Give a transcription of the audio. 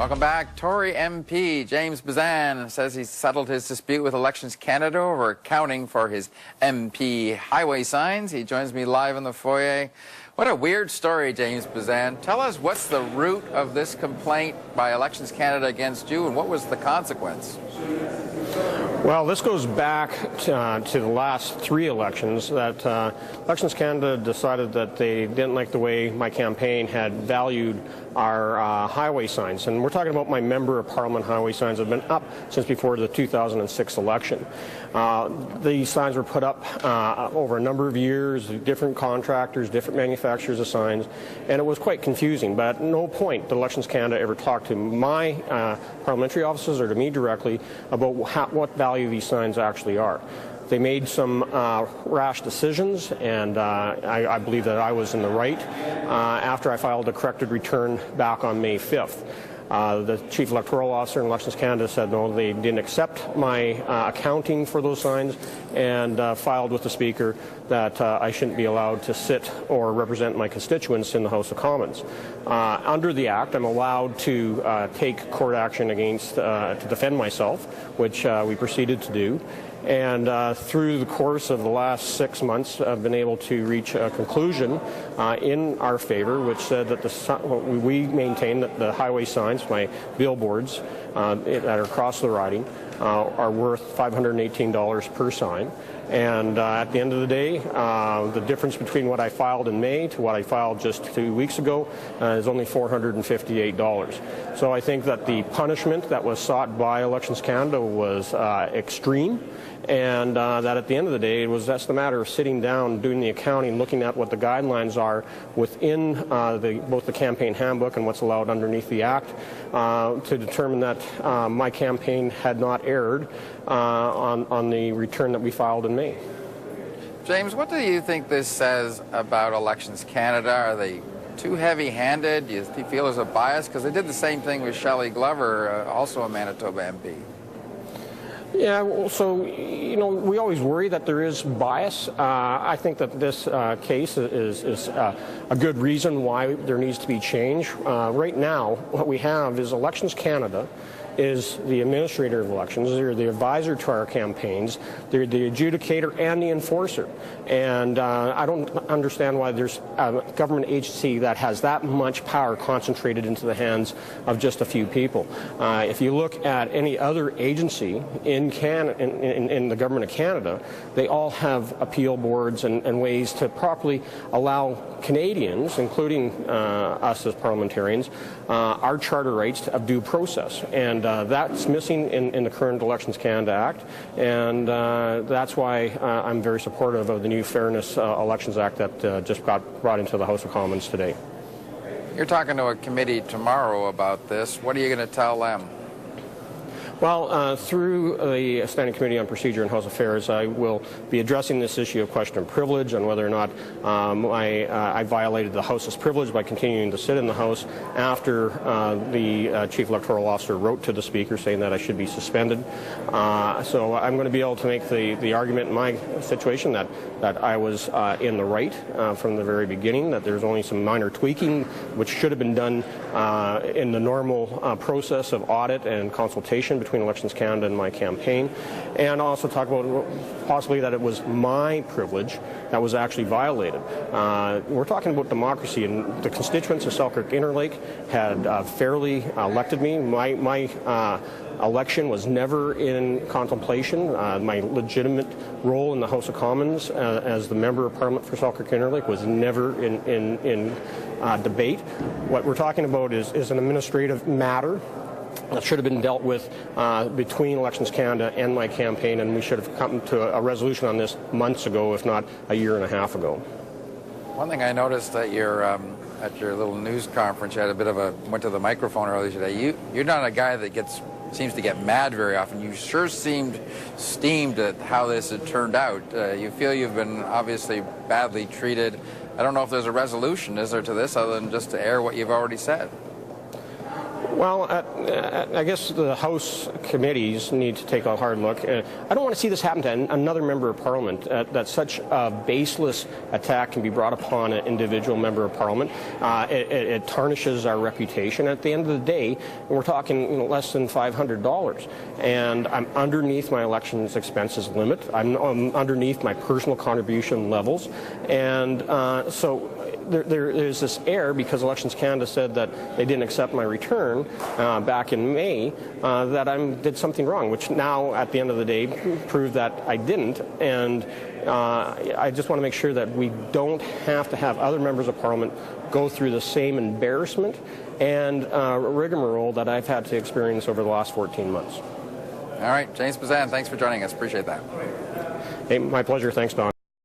Welcome back. Tory MP James Bezan says he's settled his dispute with Elections Canada over accounting for his MP highway signs. He joins me live in the foyer. What a weird story, James Bezan. Tell us, what's the root of this complaint by Elections Canada against you, and what was the consequence? Well, this goes back to the last 3 elections that Elections Canada decided that they didn't like the way my campaign had valued our highway signs. And we're talking about my Member of Parliament highway signs that have been up since before the 2006 election. These signs were put up over a number of years, different contractors, different manufacturers of signs, and it was quite confusing. But at no point did Elections Canada ever talk to my parliamentary offices or to me directly about what value these signs actually are. They made some rash decisions, and I believe that I was in the right after I filed a corrected return back on May 5th. The Chief Electoral Officer in Elections Canada said no, they didn't accept my accounting for those signs, and filed with the Speaker that I shouldn't be allowed to sit or represent my constituents in the House of Commons. Under the Act, I'm allowed to take court action against, to defend myself, which we proceeded to do. And through the course of the last 6 months, I've been able to reach a conclusion in our favor, which said that we maintain that the highway signs, my billboards that are across the riding, are worth $518 per sign. And at the end of the day, the difference between what I filed in May to what I filed just 2 weeks ago is only $458. So I think that the punishment that was sought by Elections Canada was extreme, and that at the end of the day, that's the matter of sitting down, doing the accounting, looking at what the guidelines are within both the campaign handbook and what's allowed underneath the Act to determine that my campaign had not erred on the return that we filed in May. James, what do you think this says about Elections Canada? Are they too heavy-handed? Do you feel there's a bias? Because they did the same thing with Shelley Glover, also a Manitoba MP. Yeah, well, so, you know, we always worry that there is bias. I think that this case is a good reason why there needs to be change. Right now, what we have is Elections Canada is the administrator of elections. They're the advisor to our campaigns. They're the adjudicator and the enforcer. And I don't understand why there's a government agency that has that much power concentrated into the hands of just a few people. If you look at any other agency in the government of Canada, they all have appeal boards and ways to properly allow Canadians, including us as parliamentarians, our charter rights of due process. And that's missing in the current Elections Canada Act, and that's why I'm very supportive of the new Fairness Elections Act that just got brought into the House of Commons today. You're talking to a committee tomorrow about this. What are you going to tell them? Well, through the Standing Committee on Procedure and House Affairs, I will be addressing this issue of question of privilege and whether or not I violated the House's privilege by continuing to sit in the House after the Chief Electoral Officer wrote to the Speaker saying that I should be suspended. So I'm going to be able to make the argument in my situation that I was in the right from the very beginning, that there's only some minor tweaking which should have been done in the normal process of audit and consultation between Elections Canada and my campaign, and also talk about possibly that it was my privilege that was actually violated. We're talking about democracy, and the constituents of Selkirk-Interlake had fairly elected me. My election was never in contemplation. My legitimate role in the House of Commons as the Member of Parliament for Selkirk-Interlake was never in debate. What we're talking about is an administrative matter that should have been dealt with between Elections Canada and my campaign, and we should have come to a resolution on this months ago, if not a year and a half ago. One thing I noticed at your little news conference, you had a bit of went to the microphone earlier today. You're not a guy that seems to get mad very often. You sure seemed steamed at how this had turned out. You feel you've been obviously badly treated. I don't know if there's a resolution, is there, to this, other than just to air what you've already said? Well, I guess the House committees need to take a hard look. I don't want to see this happen to another member of Parliament, that such a baseless attack can be brought upon an individual member of Parliament. It tarnishes our reputation. At the end of the day, we're talking less than $500. And I'm underneath my elections expenses limit. I'm underneath my personal contribution levels. And so there's this error, because Elections Canada said that they didn't accept my return back in May, that I did something wrong, which now, at the end of the day, proved that I didn't. And I just want to make sure that we don't have to have other members of Parliament go through the same embarrassment and rigmarole that I've had to experience over the last 14 months. All right, James Bezan, thanks for joining us. Appreciate that. Hey, my pleasure. Thanks, Don.